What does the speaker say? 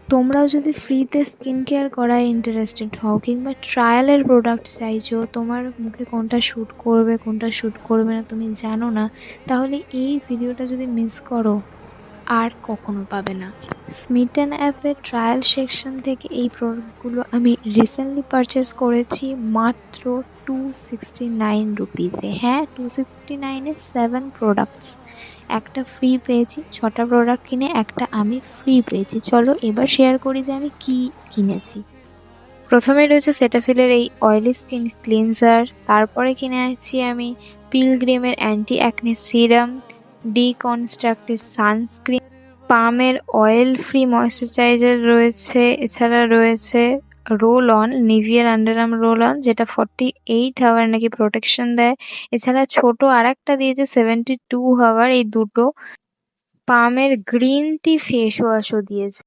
তোমরাও যদি ফ্রিতে স্কিন কেয়ার করায় ইন্টারেস্টেড হও কিংবা ট্রায়ালের প্রোডাক্ট চাইছো, তোমার মুখে কোনটা শ্যুট করবে কোনটা শ্যুট করবে না তুমি জানো না, তাহলে এই ভিডিওটা যদি মিস করো আর কখনো পাবে না। স্মিটেন অ্যাপের ট্রায়াল সেকশন থেকে এই প্রোডাক্টগুলো আমি রিসেন্টলি পারচেস করেছি মাত্র 269 রুপিসে। হ্যাঁ, 269-এ 7 প্রোডাক্টস, একটা ফ্রি পেয়েছি। 6টা প্রোডাক্ট কিনে একটা আমি ফ্রি পেয়েছি। চলো এবার শেয়ার করি যে আমি কি কিনেছি। প্রথমে রয়েছে সেটাফিলের এই অয়েলি স্কিন ক্লিনজার, তারপরে কিনে আনছি আমি পিলগ্রিমের anti acne serum, deconstructed sunscreen, পামের অয়েল ফ্রি ময়েশ্চারাইজার রয়েছে, এছাড়া রয়েছে রোল অন, নিভিয়ার আন্ডার রোল অন, যেটা 48 আওয়ার নাকি প্রোটেকশন দেয়। এছাড়া ছোট আর একটা দিয়েছে 72 আওয়ার। এই দুটো পামের গ্রিন টি ফেস ওয়াশও দিয়েছে।